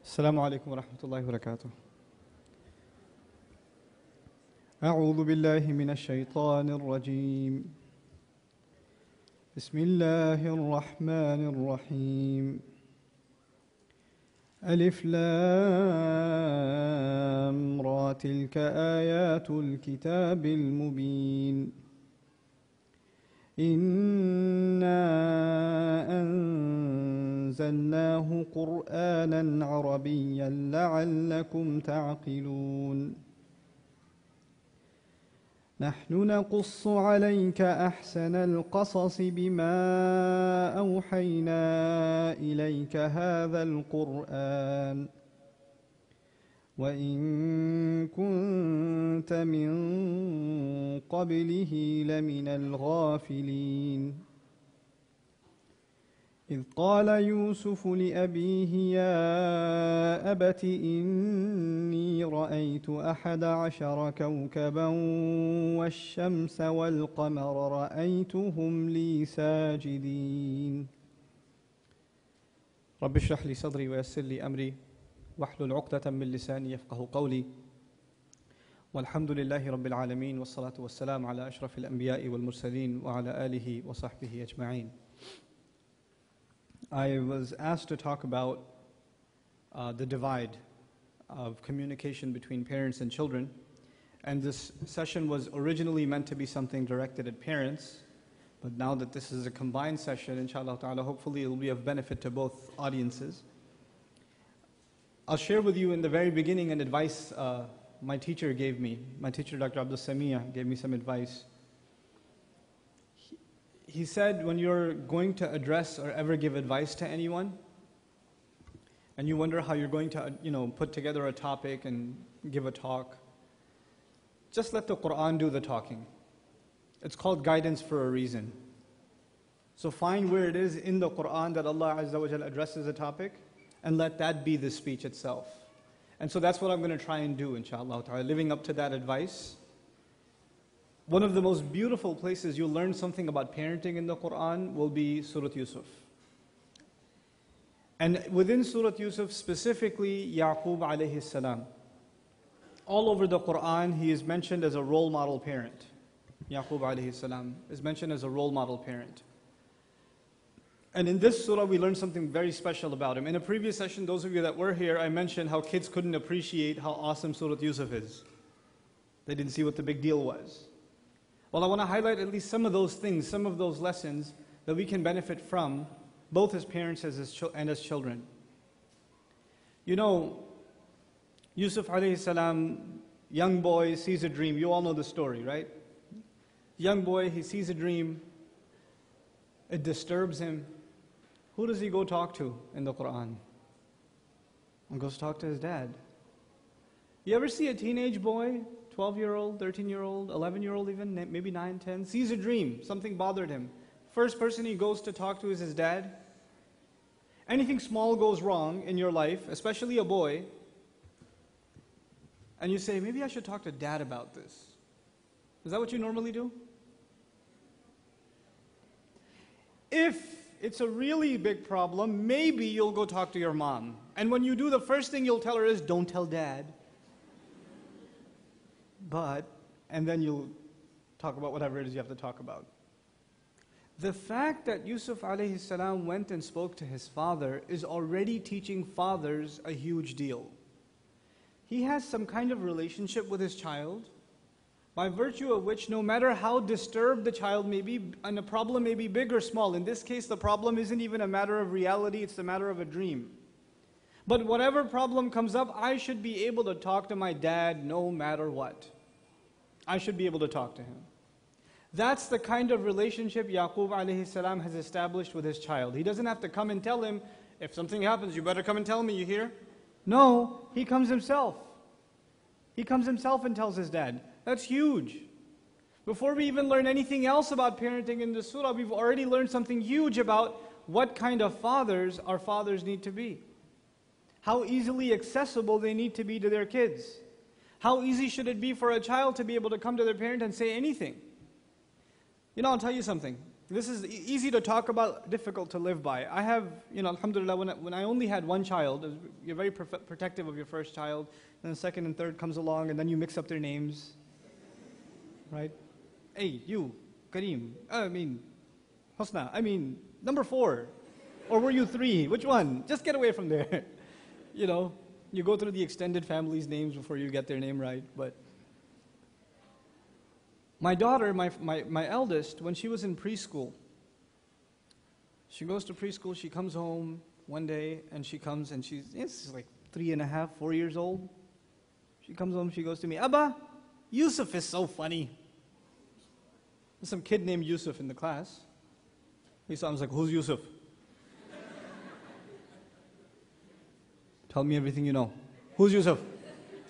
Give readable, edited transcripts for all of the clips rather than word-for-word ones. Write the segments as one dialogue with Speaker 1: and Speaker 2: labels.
Speaker 1: السلام عليكم ورحمة الله وبركاته. أعوذ بالله من الشيطان الرجيم. بسم الله الرحمن الرحيم. ألف لام را تلك آيات الكتاب المبين. إنا أنزلناه قرآنا عربيا لعلكم تعقلون. نحن نقص عليك أحسن القصص بما أوحينا إليك هذا القرآن وإن كنت من قبله لمن الغافلين. إذ قال يوسف لأبيه يا أبت إني رأيت 11 كوكبا والشمس والقمر رأيتهم لي ساجدين. رب اشرح لي صدري ويسر لي أمري واحلل عقدة من لساني يفقه قولي. والحمد لله رب العالمين والصلاة والسلام على أشرف الأنبياء والمرسلين وعلى آله وصحبه أجمعين. I was asked to talk about the divide of communication between parents and children, and this session was originally meant to be something directed at parents, but now that this is a combined session, inshallah ta'ala, hopefully it will be of benefit to both audiences. I'll share with you in the very beginning an advice my teacher gave me. My teacher, Dr. Abdul Samia, gave me some advice. He said, when you're going to address or ever give advice to anyone, and you wonder how you're going to, put together a topic and give a talk, just let the Quran do the talking. It's called guidance for a reason. So find where it is in the Quran that Allah Azza wa Jalla addresses a topic, and let that be the speech itself. And so that's what I'm going to try and do, inshallah ta'ala, living up to that advice. One of the most beautiful places you'll learn something about parenting in the Quran will be Surah Yusuf. And within Surah Yusuf, specifically Yaqub alayhi salam. All over the Quran, he is mentioned as a role model parent. Yaqub alayhi salam is mentioned as a role model parent. And in this surah, we learn something very special about him. In a previous session, those of you that were here, I mentioned how kids couldn't appreciate how awesome Surah Yusuf is. They didn't see what the big deal was. Well, I want to highlight at least some of those things, some of those lessons that we can benefit from, both as parents and as children. Yusuf alayhi salam, young boy, sees a dream. You all know the story, right? Young boy, he sees a dream. It disturbs him. Who does he go talk to in the Quran? He goes talk to his dad. You ever see a teenage boy, 12-year-old, 13-year-old, 11-year-old even, maybe 9, 10, sees a dream, something bothered him. First person he goes to talk to is his dad. Anything small goes wrong in your life, especially a boy, and you say, maybe I should talk to dad about this. Is that what you normally do? If it's a really big problem, maybe you'll go talk to your mom. And when you do, the first thing you'll tell her is, don't tell dad. And then you'll talk about whatever it is you have to talk about. The fact that Yusuf alayhi salam went and spoke to his father is already teaching fathers a huge deal. He has some kind of relationship with his child, by virtue of which no matter how disturbed the child may be, and a problem may be big or small, in this case the problem isn't even a matter of reality, it's a matter of a dream. But whatever problem comes up, I should be able to talk to my dad no matter what. I should be able to talk to him. That's the kind of relationship Yaqub alayhi salam has established with his child. He doesn't have to come and tell him, if something happens, you better come and tell me, you hear? No, he comes himself. He comes himself and tells his dad. That's huge. Before we even learn anything else about parenting in this surah, we've already learned something huge about what kind of fathers our fathers need to be. How easily accessible they need to be to their kids. How easy should it be for a child to be able to come to their parent and say anything? I'll tell you something. This is easy to talk about, difficult to live by. I have, alhamdulillah, when I only had one child, you're very protective of your first child, and the second and third comes along, and then you mix up their names, right? Hey, you, Kareem, Husna, number 4, or were you 3? Which one? Just get away from there. You go through the extended family's names before you get their name right, but my daughter, my eldest, when she was in preschool, she goes to preschool, she comes home one day, and she's like 3.5, 4 years old. She comes home, she goes to me, Abba, Yusuf is so funny. There's some kid named Yusuf in the class. He sounds like, who's Yusuf? Tell me everything you know. Who's Yusuf?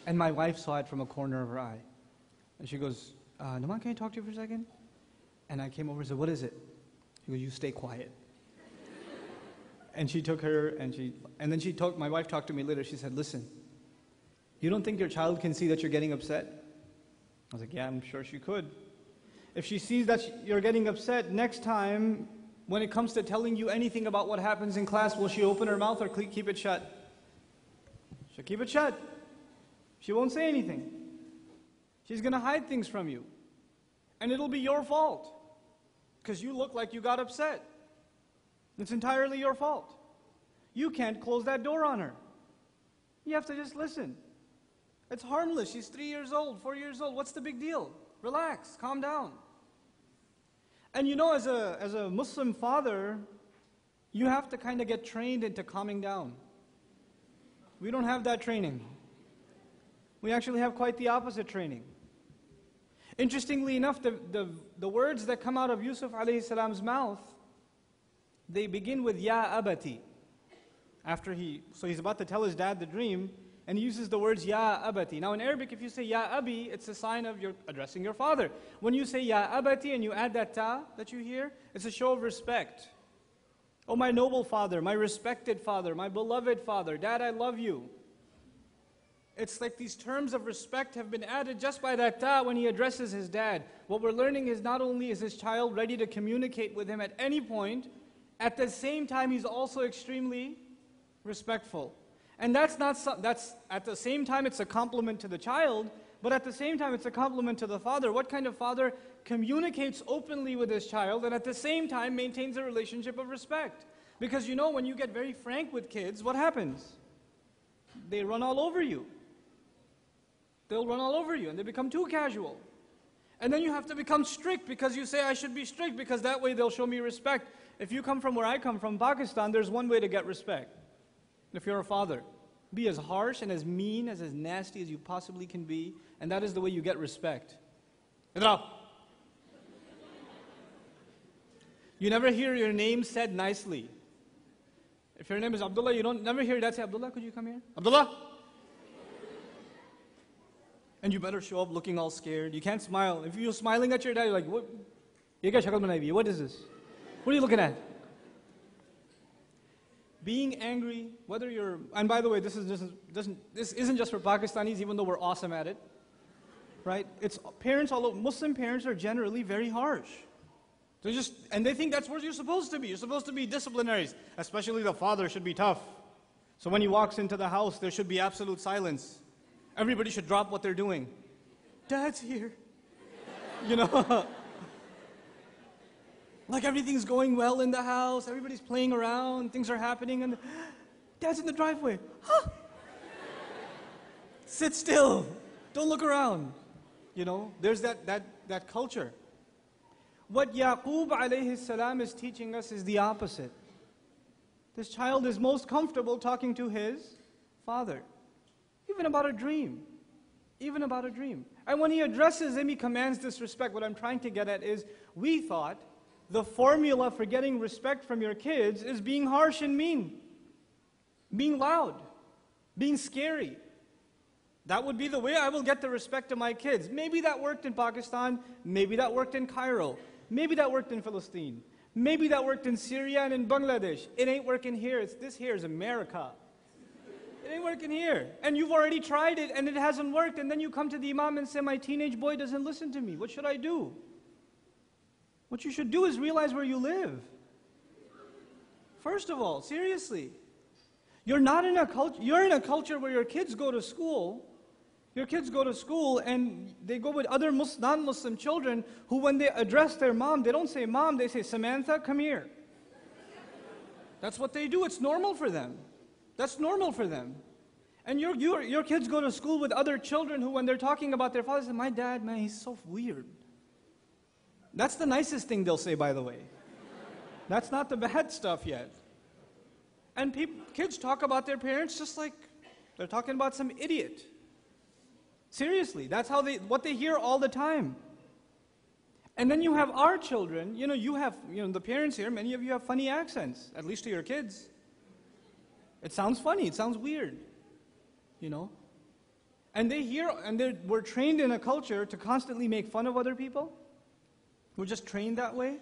Speaker 1: And my wife saw it from a corner of her eye. And she goes, Nouman, can I talk to you for a second? And I came over and said, what is it? She goes, you stay quiet. And she took her, and then my wife talked to me later. She said, listen, you don't think your child can see that you're getting upset? I was like, yeah, I'm sure she could. If she sees that you're getting upset, next time, when it comes to telling you anything about what happens in class, will she open her mouth or keep it shut? She'll keep it shut. She won't say anything. She's going to hide things from you. And it'll be your fault. Because you look like you got upset. It's entirely your fault. You can't close that door on her. You have to just listen. It's harmless. She's 3 years old, 4 years old. What's the big deal? Relax, calm down. And as a Muslim father, you have to kind of get trained into calming down. We don't have that training. We actually have quite the opposite training. Interestingly enough, the words that come out of Yusuf alayhi salam's mouth, they begin with Ya Abati. So he's about to tell his dad the dream, and he uses the words Ya Abati. Now in Arabic, if you say Ya Abi, it's a sign of you're addressing your father. When you say Ya Abati and you add that ta that you hear, it's a show of respect. Oh, my noble father, my respected father, my beloved father, Dad, I love you. It's like these terms of respect have been added just by that ta when he addresses his dad. What we're learning is not only is his child ready to communicate with him at any point, at the same time he's also extremely respectful. And that's at the same time it's a compliment to the child, but at the same time it's a compliment to the father. What kind of father communicates openly with his child and at the same time maintains a relationship of respect? Because when you get very frank with kids, what happens? They run all over you. They'll run all over you and they become too casual. And then you have to become strict because you say, I should be strict because that way they'll show me respect. If you come from where I come from, Pakistan, there's one way to get respect. If you're a father, be as harsh and as mean, as nasty as you possibly can be, and that is the way you get respect. You never hear your name said nicely. If your name is Abdullah, you don't never hear dad say, Abdullah, could you come here? Abdullah! And you better show up looking all scared. You can't smile. If you're smiling at your dad, you're like, what? What is this? What are you looking at? Being angry, whether you're, and by the way, this isn't just for Pakistanis, even though we're awesome at it, right? It's parents, although Muslim parents are generally very harsh. And they think that's what you're supposed to be. You're supposed to be disciplinaries, especially the father should be tough. So when he walks into the house, there should be absolute silence. Everybody should drop what they're doing. Dad's here. Like everything's going well in the house, everybody's playing around, things are happening, and Dad's in the driveway. Huh? Sit still. Don't look around. There's that culture. What Yaqub alayhi salam is teaching us is the opposite. This child is most comfortable talking to his father. Even about a dream. Even about a dream. And when he addresses him, he commands this respect. What I'm trying to get at is, we thought the formula for getting respect from your kids is being harsh and mean. Being loud. Being scary. That would be the way I will get the respect of my kids. Maybe that worked in Pakistan. Maybe that worked in Cairo. Maybe that worked in Palestine. Maybe that worked in Syria and in Bangladesh. It ain't working here. This here is America. It ain't working here. And you've already tried it and it hasn't worked. And then you come to the Imam and say, my teenage boy doesn't listen to me. What should I do? What you should do is realize where you live. First of all, seriously. You're in a culture where your kids go to school. Your kids go to school and they go with other non-Muslim children who, when they address their mom, they don't say mom, they say, Samantha, come here. That's what they do. It's normal for them. That's normal for them. And your kids go to school with other children who, when they're talking about their father, say, my dad, man, he's so weird. That's the nicest thing they'll say, by the way. That's not the bad stuff yet. And kids talk about their parents just like they're talking about some idiot. Seriously, that's what they hear all the time. And then you have our children, the parents here, many of you have funny accents, at least to your kids. It sounds funny, it sounds weird, And we're trained in a culture to constantly make fun of other people. We're just trained that way.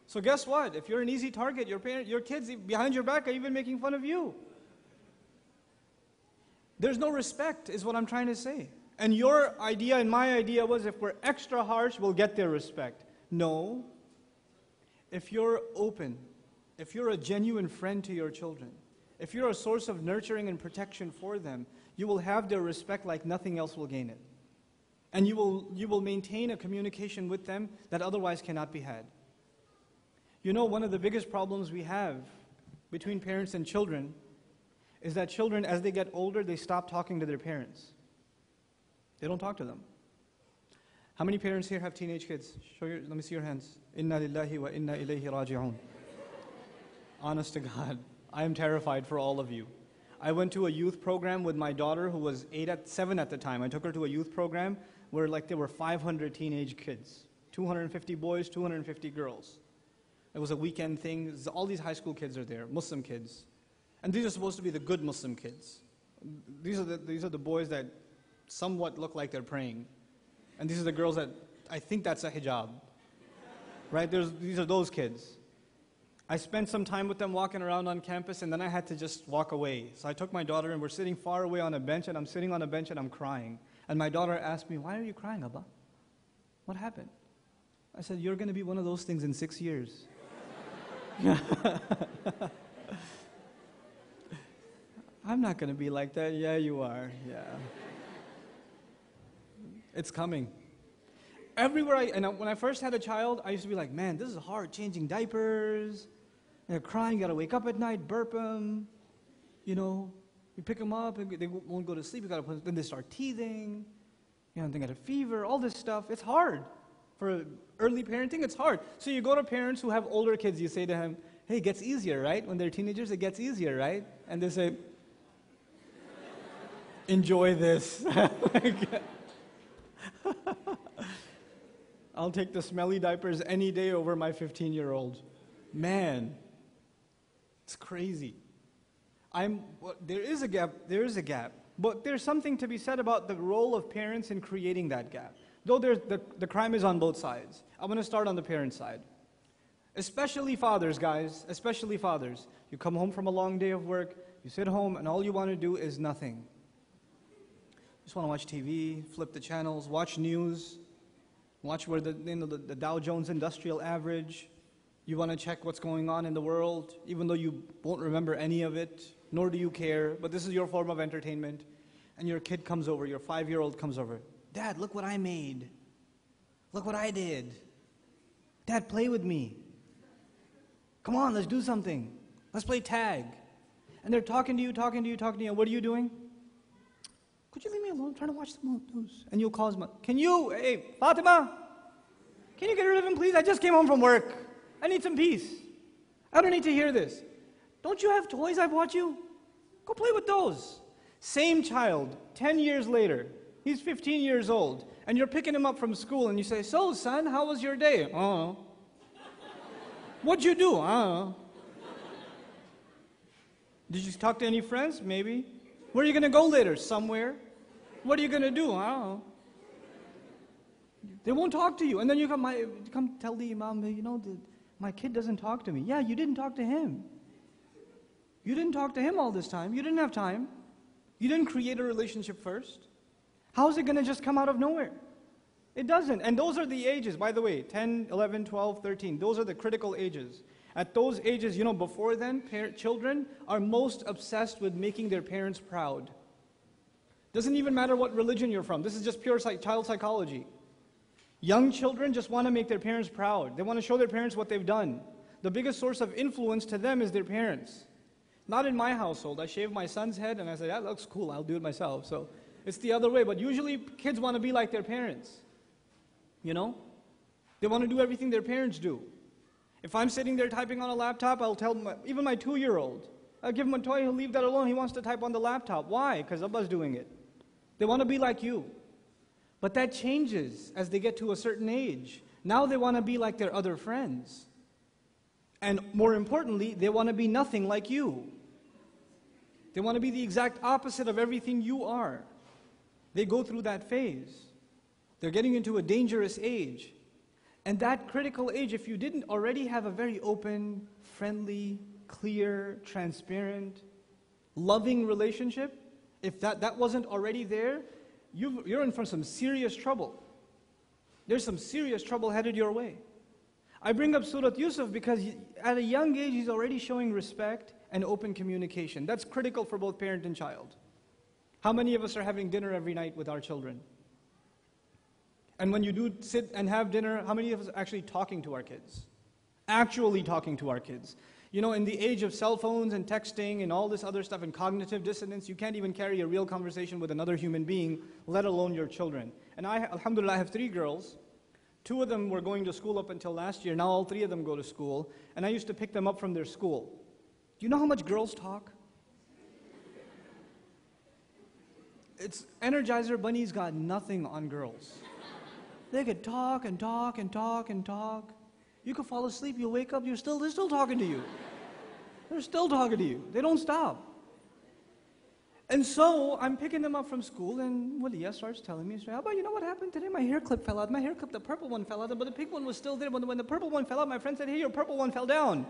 Speaker 1: So guess what? If you're an easy target, your kids behind your back are even making fun of you. There's no respect, is what I'm trying to say. And your idea and my idea was, if we're extra harsh, we'll get their respect. No. If you're open, if you're a genuine friend to your children, if you're a source of nurturing and protection for them, you will have their respect like nothing else will gain it. And you will maintain a communication with them that otherwise cannot be had. One of the biggest problems we have between parents and children is that children, as they get older, they stop talking to their parents. They don't talk to them. How many parents here have teenage kids? Let me see your hands. Inna lillahi wa inna ilayhi raji'un. Honest to God, I am terrified for all of you. I went to a youth program with my daughter who was 7 at the time. I took her to a youth program where there were 500 teenage kids. 250 boys, 250 girls. It was a weekend thing. All these high school kids are there, Muslim kids. And these are supposed to be the good Muslim kids. These are the boys that somewhat look like they're praying. And these are the girls that, I think that's a hijab. Right? These are those kids. I spent some time with them walking around on campus, and then I had to just walk away. So I took my daughter, and we're sitting far away on a bench, and I'm sitting on a bench, and I'm crying. And my daughter asked me, why are you crying, Abba? What happened? I said, you're going to be one of those things in 6 years. I'm not going to be like that. Yeah, you are. Yeah. It's coming. Everywhere when I first had a child, I used to be like, man, this is hard, changing diapers. They're crying, you got to wake up at night, burp them. You pick them up, and they won't go to sleep. Then they start teething. They get a fever, all this stuff. It's hard. For early parenting, it's hard. So you go to parents who have older kids, you say to them, hey, it gets easier, right? When they're teenagers, it gets easier, right? And they say, enjoy this. I'll take the smelly diapers any day over my 15-year-old. Man, it's crazy. There is a gap, but there's something to be said about the role of parents in creating that gap. Though the crime is on both sides. I'm going to start on the parent side. Especially fathers, guys, especially fathers. You come home from a long day of work, you sit home, and all you want to do is nothing. You just want to watch TV, flip the channels, watch news, watch where the Dow Jones Industrial Average. You want to check what's going on in the world, even though you won't remember any of it, nor do you care, but this is your form of entertainment. And your kid comes over, your 5-year-old comes over. Dad, look what I made. Look what I did. Dad, play with me. Come on, let's do something. Let's play tag. And they're talking to you. And what are you doing? Could you leave me alone? I'm trying to watch the news. And you'll call his mom. Hey, Fatima, can you get rid of him, please? I just came home from work. I need some peace. I don't need to hear this. Don't you have toys I bought you? Go play with those. Same child, 10 years later. He's 15 years old. And you're picking him up from school and you say, so, son, how was your day? I don't know. What'd you do? I don't know. Did you talk to any friends? Maybe. Where are you going to go later? Somewhere. What are you going to do? I don't know. They won't talk to you. And then you come tell the imam, my kid doesn't talk to me. Yeah, you didn't talk to him. You didn't talk to him all this time. You didn't have time. You didn't create a relationship first. How is it going to just come out of nowhere? It doesn't. And those are the ages, by the way, 10, 11, 12, 13. Those are the critical ages. At those ages, before then, children are most obsessed with making their parents proud. Doesn't even matter what religion you're from. This is just pure child psychology. Young children just want to make their parents proud. They want to show their parents what they've done. The biggest source of influence to them is their parents. Not in my household. I shave my son's head and I say, that looks cool, I'll do it myself. So it's the other way. But usually kids want to be like their parents. They want to do everything their parents do. If I'm sitting there typing on a laptop, I'll tell even my 2-year-old, I'll give him a toy, he'll leave that alone. He wants to type on the laptop. Why? Because Abba's doing it. They want to be like you. But that changes as they get to a certain age. Now they want to be like their other friends. And more importantly, they want to be nothing like you. They want to be the exact opposite of everything you are. They go through that phase. They're getting into a dangerous age. And that critical age, if you didn't already have a very open, friendly, clear, transparent, loving relationship, if that wasn't already there, you're in for some serious trouble. There's some serious trouble headed your way. I bring up Surah Yusuf because at a young age, he's already showing respect and open communication. That's critical for both parent and child. How many of us are having dinner every night with our children? And when you do sit and have dinner, how many of us are actually talking to our kids? Actually talking to our kids. In the age of cell phones and texting and all this other stuff and cognitive dissonance, you can't even carry a real conversation with another human being, let alone your children. And alhamdulillah, I have 3 girls. 2 of them were going to school up until last year. Now all 3 of them go to school. And I used to pick them up from their school. Do you know how much girls talk? It's Energizer Bunny's got nothing on girls. They could talk and talk and talk and talk. You could fall asleep, you'll wake up, they're still talking to you. They're still talking to you. They don't stop. And so I'm picking them up from school, and Waliya starts telling me, Abba, you know what happened today? My hair clip fell out. My hair clip, the purple one fell out, but the pink one was still there. When the purple one fell out, my friend said, hey, your purple one fell down.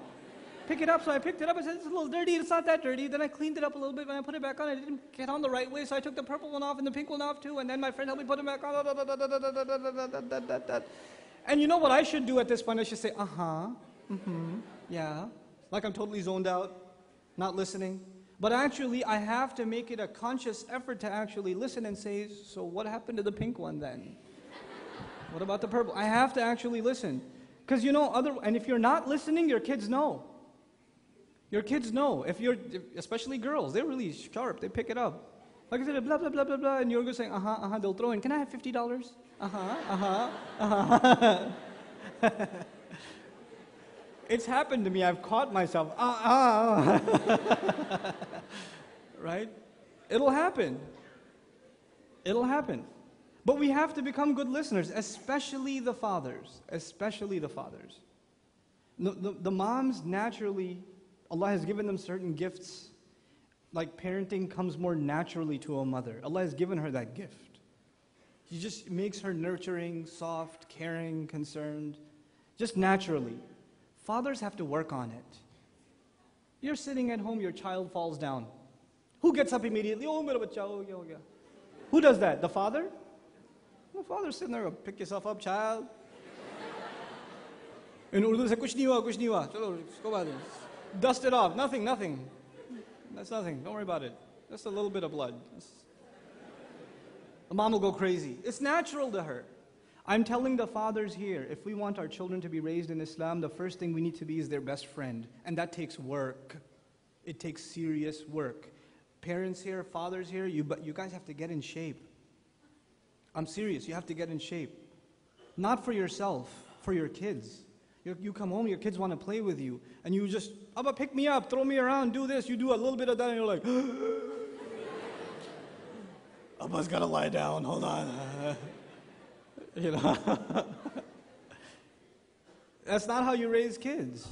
Speaker 1: Pick it up. So I picked it up. I said, it's a little dirty. It's not that dirty. Then I cleaned it up a little bit. When I put it back on, it didn't get on the right way, so I took the purple one off and the pink one off too, and then my friend helped me put it back on. And you know what I should do at this point? I should say, yeah, like I'm totally zoned out, not listening. But actually, I have to make it a conscious effort to actually listen and say, so what happened to the pink one then? What about the purple? I have to actually listen. Because and if you're not listening, your kids know. Your kids know. Especially girls, they're really sharp, they pick it up. Like I said, blah, blah, blah, blah, blah, and you're going to say, they'll throw in, can I have $50? It's happened to me, I've caught myself, right? It'll happen. It'll happen. But we have to become good listeners, especially the fathers. Especially the fathers. The moms naturally, Allah has given them certain gifts. Like parenting comes more naturally to a mother. Allah has given her that gift. He just makes her nurturing, soft, caring, concerned, just naturally. Fathers have to work on it. You're sitting at home, your child falls down. Who gets up immediately? Oh, mera bacha, oh, yeah. Who does that? The father? The father's sitting there, pick yourself up, child. In Urdu, say, kuch nahi hua. Chalo, go back. Dust it off. Nothing. That's nothing. Don't worry about it. Just a little bit of blood. The mom will go crazy. It's natural to her. I'm telling the fathers here, if we want our children to be raised in Islam, the first thing we need to be is their best friend. And that takes work. It takes serious work. Parents here, fathers here, you guys have to get in shape. I'm serious, you have to get in shape. Not for yourself, for your kids. You come home, your kids want to play with you, and you just, Abba, pick me up, throw me around, do this, you do a little bit of that, and you're like, Abba's got to lie down, hold on. That's not how you raise kids.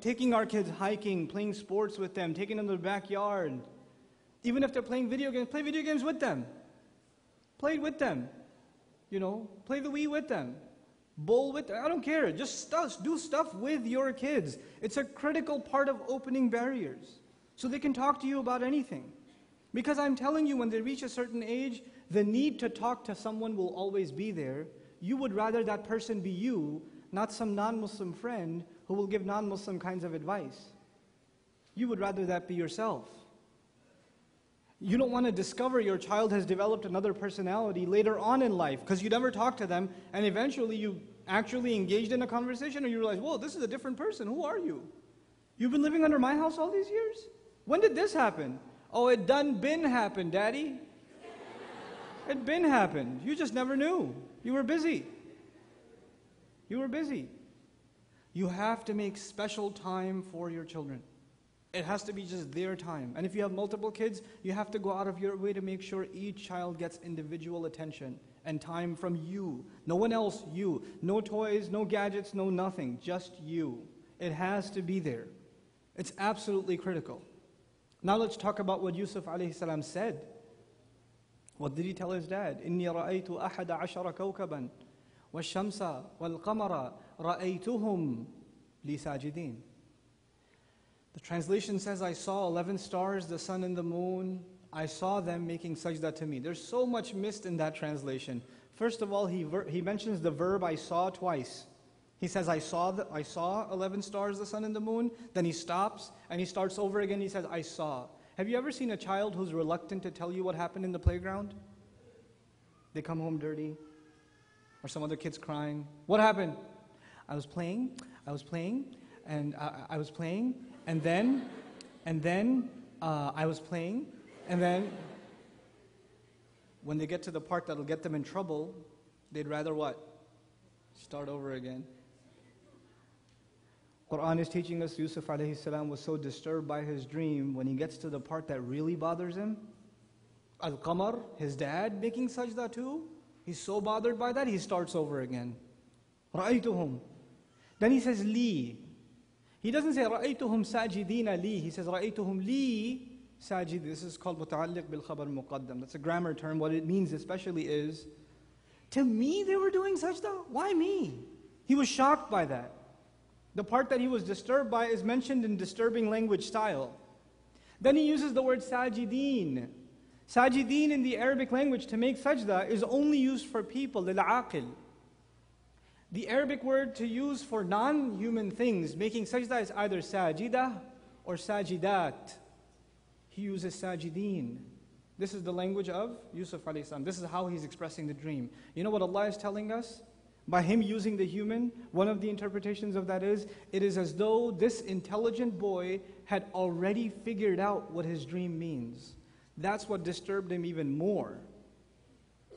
Speaker 1: Taking our kids hiking, playing sports with them, taking them to the backyard. Even if they're playing video games, play video games with them. Play with them. Play the Wii with them. Bowl with them. I don't care. Just do stuff with your kids. It's a critical part of opening barriers. So they can talk to you about anything. Because I'm telling you, when they reach a certain age, the need to talk to someone will always be there. You would rather that person be you, not some non-Muslim friend who will give non-Muslim kinds of advice. You would rather that be yourself. You don't want to discover your child has developed another personality later on in life because you never talked to them and eventually you actually engaged in a conversation and you realize, whoa, this is a different person. Who are you? You've been living under my house all these years? When did this happen? Oh, it done been happened, Daddy. It been happened. You just never knew. You were busy. You were busy. You have to make special time for your children. It has to be just their time. And if you have multiple kids, you have to go out of your way to make sure each child gets individual attention and time from you. No one else, you. No toys, no gadgets, no nothing. Just you. It has to be there. It's absolutely critical. Now let's talk about what Yusuf alayhi salam said. What did he tell his dad? إِنِّي رَأَيْتُ أَحَدَ عَشَرَ كَوْكَبًا وَالشَّمْسَ وَالْقَمَرَ رَأَيْتُهُمْ لِي سَاجِدِينَ. The translation says, I saw 11 stars, the sun and the moon. I saw them making sajda to me. There's so much missed in that translation. First of all, he mentions the verb I saw twice. He says, I saw 11 stars, the sun and the moon. Then he stops and he starts over again. He says, I saw. Have you ever seen a child who's reluctant to tell you what happened in the playground? They come home dirty. Or some other kid's crying. What happened? I was playing, and I was playing, and then I was playing, and then when they get to the part that'll get them in trouble, they'd rather what? Start over again. Quran is teaching us Yusuf alayhi salam was so disturbed by his dream, when he gets to the part that really bothers him, Al-Qamar, his dad making sajda too, he's so bothered by that, he starts over again. Ra'aytuhum. Then he says, Li. He doesn't say, Ra'aytuhum sajidina li. He says, Ra'aytuhum li sajid. This is called muta'alliq bil khabar muqaddam. That's a grammar term. What it means especially is, to me they were doing sajda? Why me? He was shocked by that. The part that he was disturbed by is mentioned in disturbing language style. Then he uses the word sajideen. Sajideen in the Arabic language to make sajda is only used for people, lil-aqil. The Arabic word to use for non-human things, making sajda, is either sajida or sajidat. He uses sajideen. This is the language of Yusuf alayhi salam. This is how he's expressing the dream. You know what Allah is telling us? By him using the human, one of the interpretations of that is, it is as though this intelligent boy had already figured out what his dream means. That's what disturbed him even more.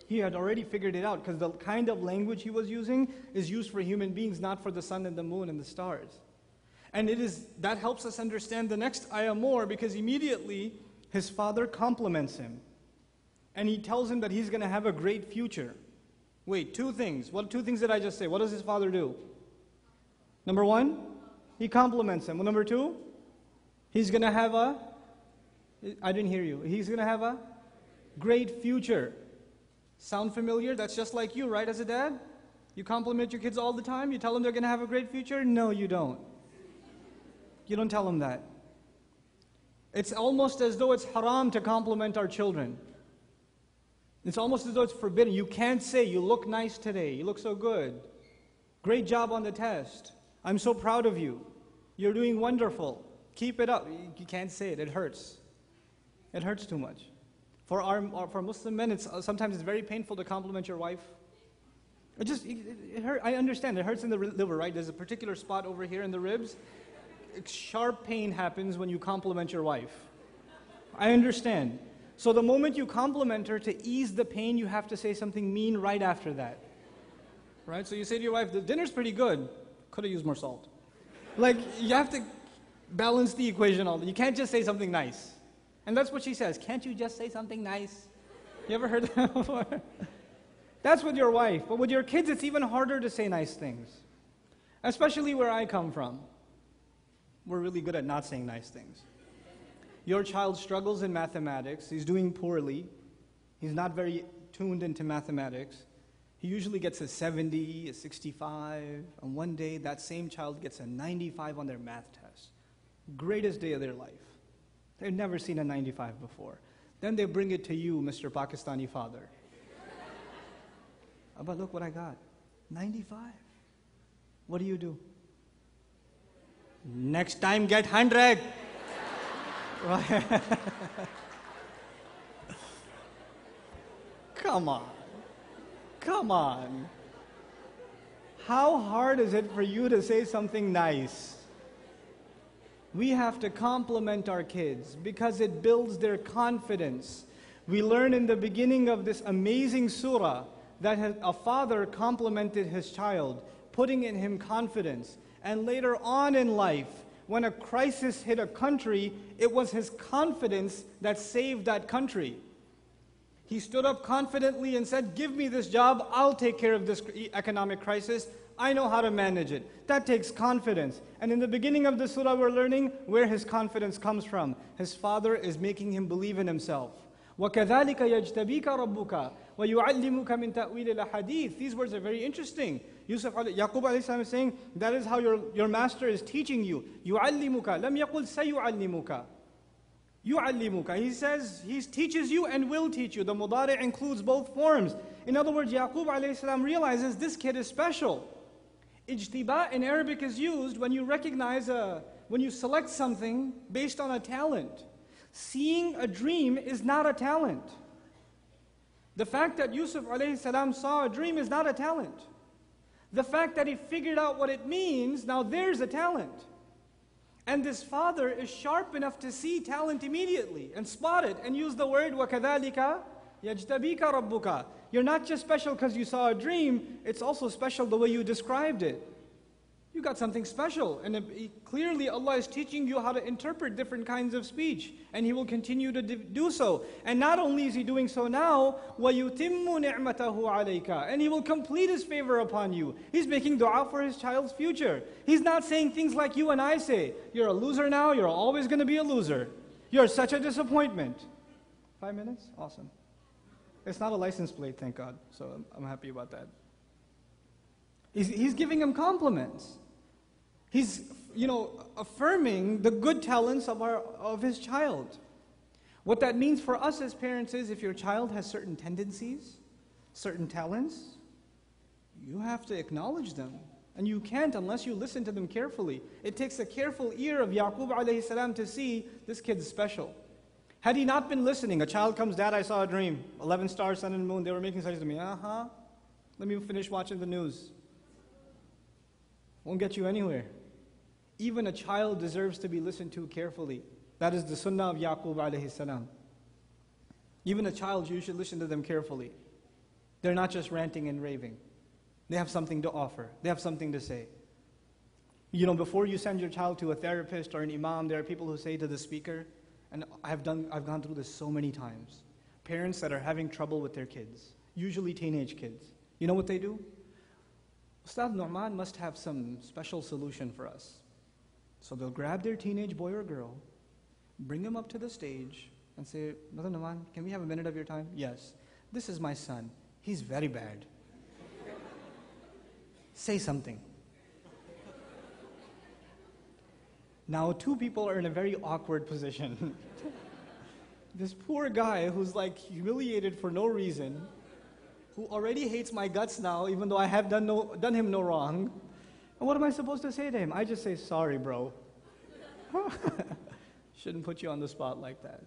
Speaker 1: He had already figured it out because the kind of language he was using is used for human beings, not for the sun and the moon and the stars. And that helps us understand the next ayah more, because immediately his father compliments him. And he tells him that he's going to have a great future. Wait, two things. What two things did I just say? What does his father do? Number one, he compliments him. Well, number two, he's going to have I didn't hear you. He's going to have a great future. Sound familiar? That's just like you, right, as a dad? You compliment your kids all the time? You tell them they're going to have a great future? No, you don't. You don't tell them that. It's almost as though it's haram to compliment our children. It's almost as though it's forbidden. You can't say, you look nice today. You look so good. Great job on the test. I'm so proud of you. You're doing wonderful. Keep it up. You can't say it. It hurts. It hurts too much. For Muslim men, sometimes it's very painful to compliment your wife. It hurt. I understand. It hurts in the liver, right? There's a particular spot over here in the ribs. Sharp pain happens when you compliment your wife. I understand. So the moment you compliment her, to ease the pain, you have to say something mean right after that. Right? So you say to your wife, the dinner's pretty good. Could have used more salt. Like, you have to balance the equation. You can't just say something nice. And that's what she says. Can't you just say something nice? You ever heard that before? That's with your wife. But with your kids, it's even harder to say nice things. Especially where I come from. We're really good at not saying nice things. Your child struggles in mathematics. He's doing poorly. He's not very tuned into mathematics. He usually gets a 70, a 65, and one day that same child gets a 95 on their math test. Greatest day of their life. They've never seen a 95 before. Then they bring it to you, Mr. Pakistani father. But look what I got. 95. What do? Next time get 100. Right? Come on. Come on. How hard is it for you to say something nice? We have to compliment our kids because it builds their confidence. We learn in the beginning of this amazing surah that a father complimented his child, putting in him confidence. And later on in life, when a crisis hit a country, it was his confidence that saved that country. He stood up confidently and said, give me this job, I'll take care of this economic crisis. I know how to manage it. That takes confidence. And in the beginning of the surah, we're learning where his confidence comes from. His father is making him believe in himself. وَكَذَلِكَ يَجْتَبِيكَ رَبُّكَ وَيُعَلِّمُكَ مِنْ تَأْوِيلِ الْأَحَادِيثِ. These words are very interesting. Yaqub alayhi salam is saying, that is how your master is teaching you. يُعَلِّمُكَ لَمْ يَقُلْ سَيُعَلِّمُكَ. يُعَلِّمُكَ. He says, he teaches you and will teach you. The mudari' includes both forms. In other words, Yaqub alayhi salam realizes this kid is special. Ijtiba in Arabic is used when you recognize, when you select something based on a talent. Seeing a dream is not a talent. The fact that Yusuf alayhi salam saw a dream is not a talent. The fact that he figured out what it means, now there's a talent. And this father is sharp enough to see talent immediately and spot it and use the word وَكَذَلِكَ يَجْتَبِيكَ رَبُّكَ. You're not just special because you saw a dream, it's also special the way you described it. You got something special. And clearly Allah is teaching you how to interpret different kinds of speech. And He will continue to do so. And not only is He doing so now, وَيُتِمُّ نِعْمَتَهُ عَلَيْكَ. And He will complete His favor upon you. He's making dua for His child's future. He's not saying things like you and I say. You're a loser now, you're always going to be a loser. You're such a disappointment. 5 minutes? Awesome. It's not a license plate, thank God. So I'm happy about that. He's giving him compliments. He's, affirming the good talents of his child. What that means for us as parents is if your child has certain tendencies, certain talents, you have to acknowledge them. And you can't unless you listen to them carefully. It takes a careful ear of Yaqub alayhi salam to see this kid's special. Had he not been listening, a child comes, Dad, I saw a dream. 11 stars, sun and moon, they were making such to me. Let me finish watching the news. Won't get you anywhere. Even a child deserves to be listened to carefully. That is the sunnah of Yaqub alayhi salam. Even a child, you should listen to them carefully. They're not just ranting and raving. They have something to offer. They have something to say. Before you send your child to a therapist or an imam, there are people who say to the speaker, and I've gone through this so many times. Parents that are having trouble with their kids, usually teenage kids. You know what they do? Ustad Nouman must have some special solution for us. So they'll grab their teenage boy or girl, bring him up to the stage, and say, Brother Nouman, can we have a minute of your time? Yes. This is my son. He's very bad. Say something. Now, two people are in a very awkward position. This poor guy who's humiliated for no reason, who already hates my guts now, even though I have done him no wrong. And what am I supposed to say to him? I just say, sorry, bro. Shouldn't put you on the spot like that.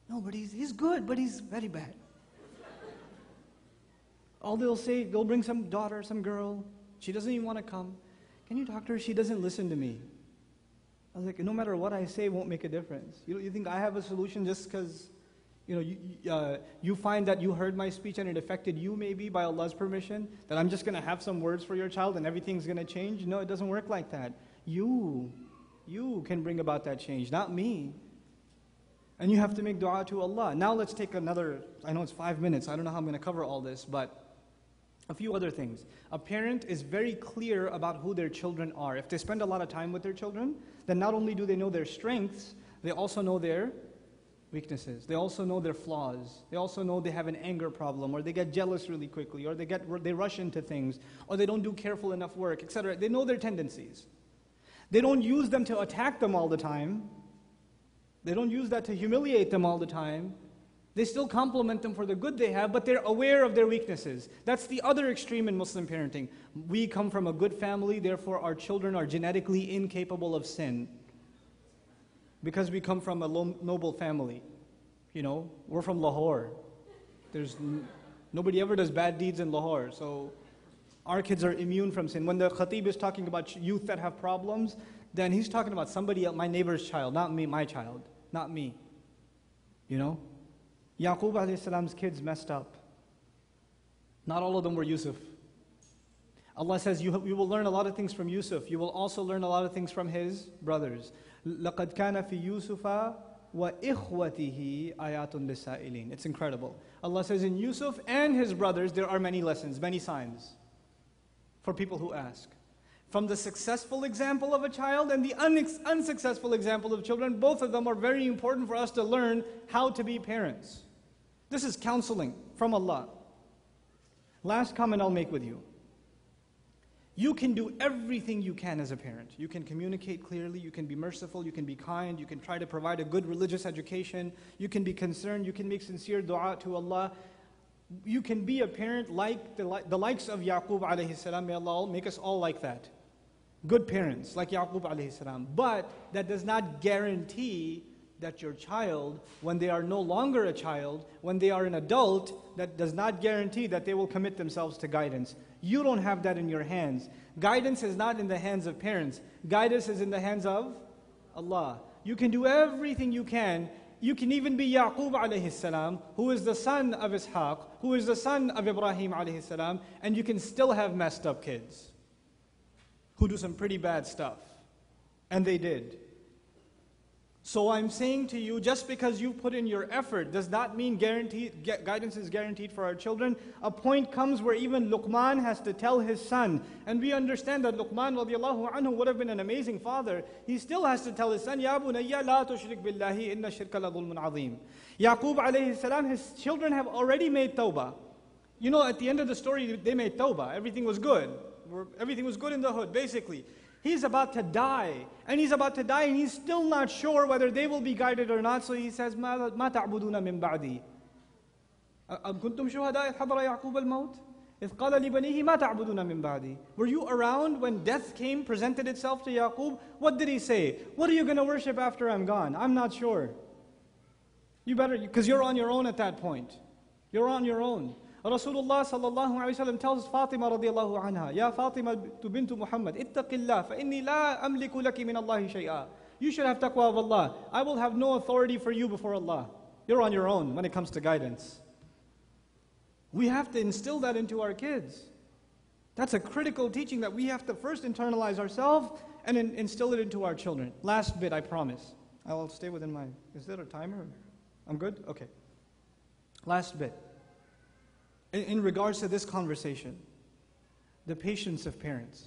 Speaker 1: No, but he's good, but he's very bad. All they'll say, they'll bring some daughter, some girl. She doesn't even want to come. Can you talk to her? She doesn't listen to me. I was like, no matter what I say, it won't make a difference. You think I have a solution just because you find that you heard my speech and it affected you maybe by Allah's permission, that I'm just going to have some words for your child and everything's going to change? No, it doesn't work like that. You can bring about that change, not me. And you have to make dua to Allah. Now let's take another, I know it's 5 minutes, I don't know how I'm going to cover all this, but a few other things. A parent is very clear about who their children are. If they spend a lot of time with their children, then not only do they know their strengths, they also know their weaknesses. They also know their flaws. They also know they have an anger problem, or they get jealous really quickly, or they rush into things, or they don't do careful enough work, etc. They know their tendencies. They don't use them to attack them all the time. They don't use that to humiliate them all the time. They still compliment them for the good they have, but they're aware of their weaknesses. That's the other extreme in Muslim parenting. We come from a good family, therefore our children are genetically incapable of sin. Because we come from a noble family. We're from Lahore. Nobody ever does bad deeds in Lahore, so our kids are immune from sin. When the khatib is talking about youth that have problems, then he's talking about somebody else, my neighbor's child, not me, my child, not me. Yaqub alayhi salam's kids messed up. Not all of them were Yusuf. Allah says you will learn a lot of things from Yusuf. You will also learn a lot of things from his brothers. لَقَدْ كَانَ فِي يُوسُفَ وَإِخْوَتِهِ آيَاتٌ لِلسَّائِلِينَ. It's incredible. Allah says in Yusuf and his brothers there are many lessons, many signs for people who ask. From the successful example of a child and the unsuccessful example of children, both of them are very important for us to learn how to be parents. This is counseling from Allah. Last comment I'll make with you. You can do everything you can as a parent. You can communicate clearly, you can be merciful, you can be kind, you can try to provide a good religious education, you can be concerned, you can make sincere dua to Allah. You can be a parent like the likes of Yaqub alayhi salam. May Allah make us all like that. Good parents like Yaqub alayhi salam. But that does not guarantee that your child, when they are no longer a child, when they are an adult, that does not guarantee that they will commit themselves to guidance. You don't have that in your hands. Guidance is not in the hands of parents. Guidance is in the hands of Allah. You can do everything you can. You can even be Yaqub alayhi salam, who is the son of Ishaq, who is the son of Ibrahim alayhi salam, and you can still have messed up kids who do some pretty bad stuff. And they did. So I'm saying to you, just because you put in your effort does not mean guidance is guaranteed for our children. A point comes where even Luqman has to tell his son, and we understand that Luqman radiallahu anhu would have been an amazing father. He still has to tell his son, Ya bunayya la tushrik billahi inna shirka la dhulmun azim. Yaqub alayhi salam, his children have already made tawbah. At the end of the story, they made tawbah. Everything was good. Everything was good in the hood, basically. He's about to die, and he's still not sure whether they will be guided or not, so he says, مَا تَعْبُدُونَ مِن بَعْدِي أَمْ كُنْتُمْ شُهَدَاءَ إِذْ حَضَرَ يَعْقُوبَ الْمَوْتِ إِذْ قَالَ لِبَنِيهِ مَا تَعْبُدُونَ مِن بَعْدِي. Were you around when death presented itself to Yaqub? What did he say? What are you going to worship after I'm gone? I'm not sure. You better, because you're on your own at that point. You're on your own. Rasulullah sallallahu alayhi wa sallam tells Fatima radiallahu anha, Ya Fatima bintu Muhammad, ittaqillah, fa inni la amliku laki min Allahi shay'a. You should have taqwa of Allah. I will have no authority for you before Allah. You're on your own when it comes to guidance. We have to instill that into our kids. That's a critical teaching that we have to first internalize ourselves and instill it into our children. Last bit, I promise. I'll stay within my, is there a timer? I'm good? Okay. Last bit. In regards to this conversation, the patience of parents.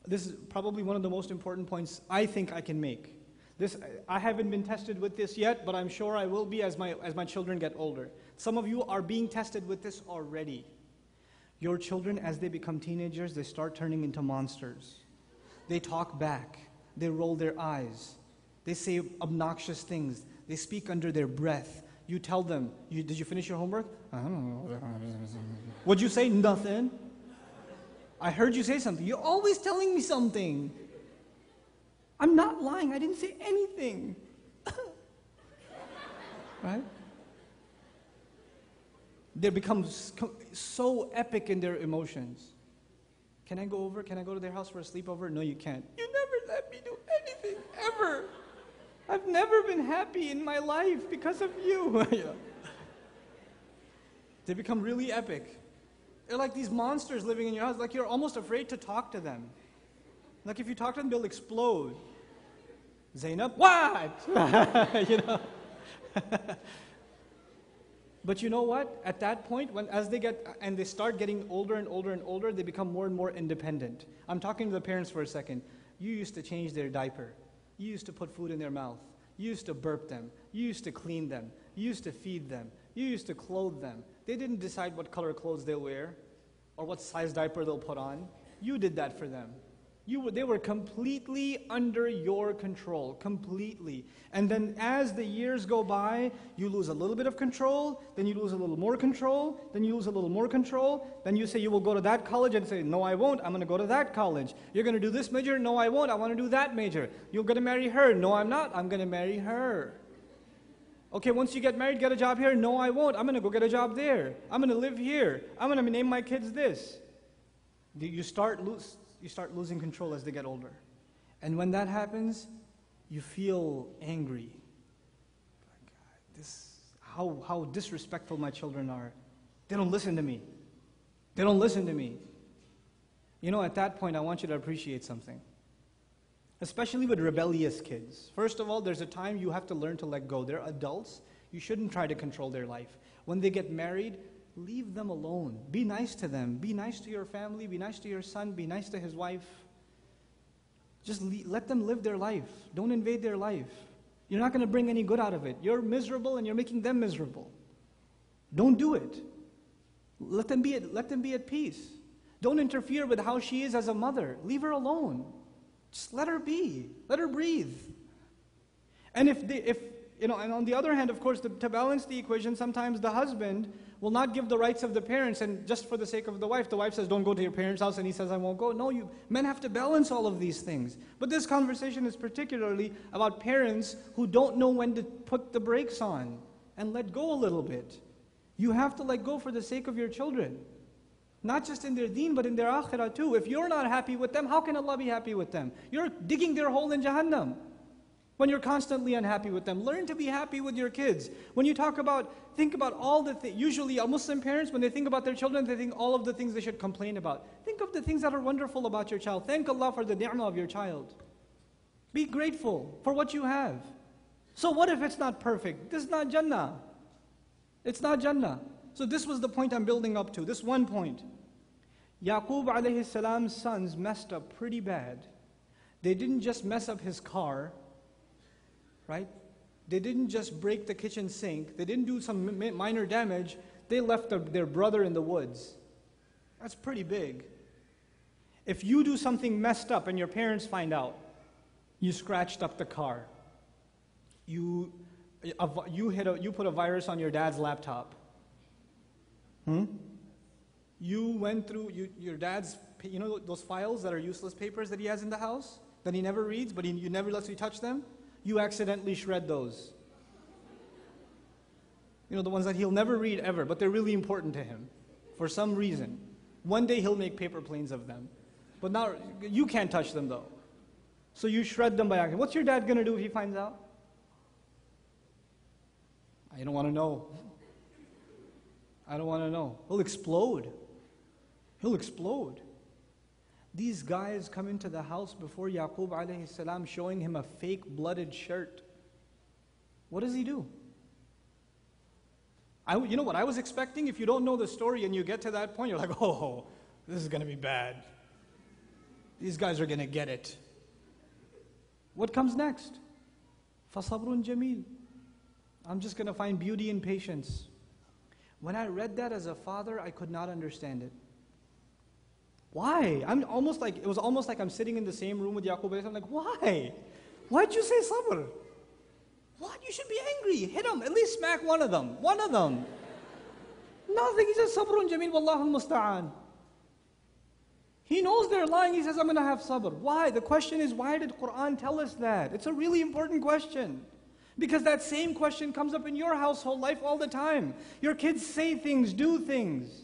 Speaker 1: This is probably one of the most important points I think I can make. I haven't been tested with this yet, but I'm sure I will be as my children get older. Some of you are being tested with this already. Your children, as they become teenagers, they start turning into monsters. They talk back. They roll their eyes. They say obnoxious things. They speak under their breath. You tell them, did you finish your homework? I don't know. What'd you say? Nothing. I heard you say something. You're always telling me something. I'm not lying. I didn't say anything. Right? They become so epic in their emotions. Can I go over? Can I go to their house for a sleepover? No, you can't. You never let me do anything, ever. I've never been happy in my life because of you. They become really epic. They're like these monsters living in your house. Like you're almost afraid to talk to them. Like if you talk to them, they'll explode. Zainab, what? But you know what? At that point, as they start getting older and older and older, they become more and more independent. I'm talking to the parents for a second. You used to change their diaper. You used to put food in their mouth. You used to burp them. You used to clean them. You used to feed them. You used to clothe them. They didn't decide what color clothes they'll wear or what size diaper they'll put on. You did that for them. They were completely under your control, completely. And then as the years go by, you lose a little bit of control, then you lose a little more control, then you lose a little more control, then you say you will go to that college and say, no I won't, I'm going to go to that college. You're going to do this major, no I won't, I want to do that major. You're going to marry her, no I'm not, I'm going to marry her. Okay, once you get married, get a job here, no I won't, I'm going to go get a job there. I'm going to live here, I'm going to name my kids this. You start losing control as they get older. And when that happens, you feel angry. How disrespectful my children are. They don't listen to me. They don't listen to me. You know, at that point, I want you to appreciate something. Especially with rebellious kids. First of all, there's a time you have to learn to let go. They're adults. You shouldn't try to control their life. When they get married, leave them alone. Be nice to them. Be nice to your family. Be nice to your son. Be nice to his wife. Just let them live their life. Don't invade their life. You're not going to bring any good out of it. You're miserable and you're making them miserable. Don't do it. Let them be at peace. Don't interfere with how she is as a mother. Leave her alone. Just let her be. Let her breathe. And and on the other hand, of course, to balance the equation, sometimes the husband will not give the rights of the parents, and just for the sake of the wife says, don't go to your parents' house, and he says, I won't go. No, men have to balance all of these things. But this conversation is particularly about parents who don't know when to put the brakes on and let go a little bit. You have to let go for the sake of your children. Not just in their deen, but in their akhirah too. If you're not happy with them, how can Allah be happy with them? You're digging their hole in Jahannam. When you're constantly unhappy with them, learn to be happy with your kids. When you think about all the things, usually Muslim parents, when they think about their children, they think all of the things they should complain about. Think of the things that are wonderful about your child. Thank Allah for the ni'mah of your child. Be grateful for what you have. So what if it's not perfect? This is not Jannah. It's not Jannah. So this was the point I'm building up to, this one point. Yaqub alayhi salam's sons messed up pretty bad. They didn't just mess up his car, right? They didn't just break the kitchen sink. They didn't do some minor damage. They left their brother in the woods. That's pretty big. If you do something messed up and your parents find out, you scratched up the car, you put a virus on your dad's laptop, you went through your dad's, those files that are useless papers that he has in the house, that he never reads, but you never lets you touch them? You accidentally shred those. The ones that he'll never read ever, but they're really important to him for some reason. One day he'll make paper planes of them. But now, you can't touch them though. So you shred them by accident. What's your dad going to do if he finds out? I don't want to know. I don't want to know. He'll explode. He'll explode. These guys come into the house before Yaqub alayhi salam showing him a fake blooded shirt. What does he do? You know what I was expecting? If you don't know the story and you get to that point, you're like, oh, this is going to be bad. These guys are going to get it. What comes next? فَصَبْرٌ جَمِيلٌ. I'm just going to find beauty in patience. When I read that as a father, I could not understand it. Why? It was almost like I'm sitting in the same room with Yaqub. I'm like, why? Why'd you say sabr? What? You should be angry. Hit him. At least smack one of them. One of them. Nothing. He says, sabrun jameel, wallahu musta'an. He knows they're lying. He says, I'm going to have sabr. Why? The question is, why did Quran tell us that? It's a really important question. Because that same question comes up in your household life all the time. Your kids say things, do things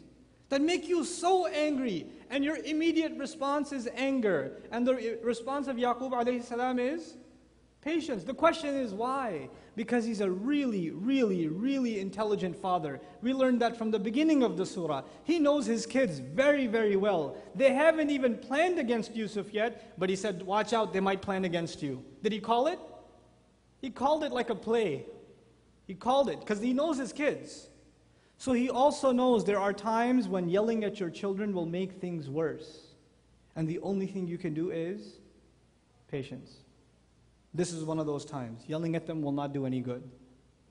Speaker 1: that make you so angry, and your immediate response is anger. And the response of Yaqub alayhi salam is patience. The question is why? Because he's a really, really, really intelligent father. We learned that from the beginning of the surah. He knows his kids very, very well. They haven't even planned against Yusuf yet, but he said, watch out, they might plan against you. Did he call it? He called it like a play. He called it because he knows his kids. So he also knows there are times when yelling at your children will make things worse. And the only thing you can do is patience. This is one of those times. Yelling at them will not do any good.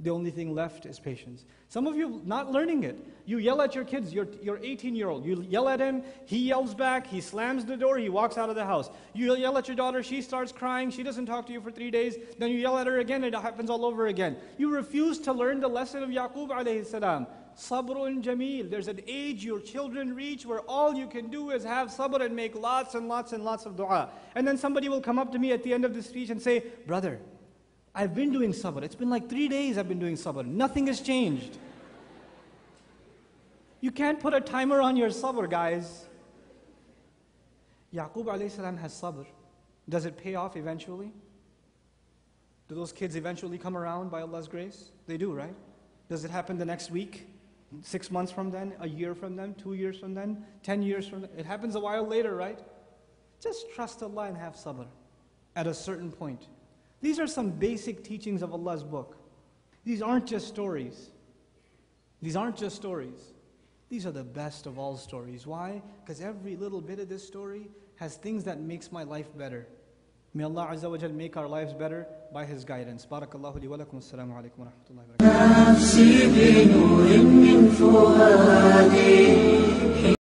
Speaker 1: The only thing left is patience. Some of you not learning it. You yell at your kids, your 18-year-old. You yell at him, he yells back, he slams the door, he walks out of the house. You yell at your daughter, she starts crying, she doesn't talk to you for 3 days. Then you yell at her again, it happens all over again. You refuse to learn the lesson of Yaqub alayhi salam. Sabrun jameel. There's an age your children reach where all you can do is have sabr and make lots and lots and lots of dua. And then somebody will come up to me at the end of the speech and say, brother, I've been doing sabr. It's been like 3 days I've been doing sabr. Nothing has changed. You can't put a timer on your sabr, guys. Yaqub alayhi salam has sabr. Does it pay off eventually? Do those kids eventually come around by Allah's grace? They do, right? Does it happen the next week? 6 months from then? A year from then? 2 years from then? 10 years from then? It happens a while later, right? Just trust Allah and have sabr at a certain point. These are some basic teachings of Allah's book. These aren't just stories. These aren't just stories. These are the best of all stories. Why? Because every little bit of this story has things that makes my life better. May Allah Azza wa Jal make our lives better by His guidance. Barakallahu li wa lakum. Assalamu alaikum wa rahmatullahi wa barakatuh.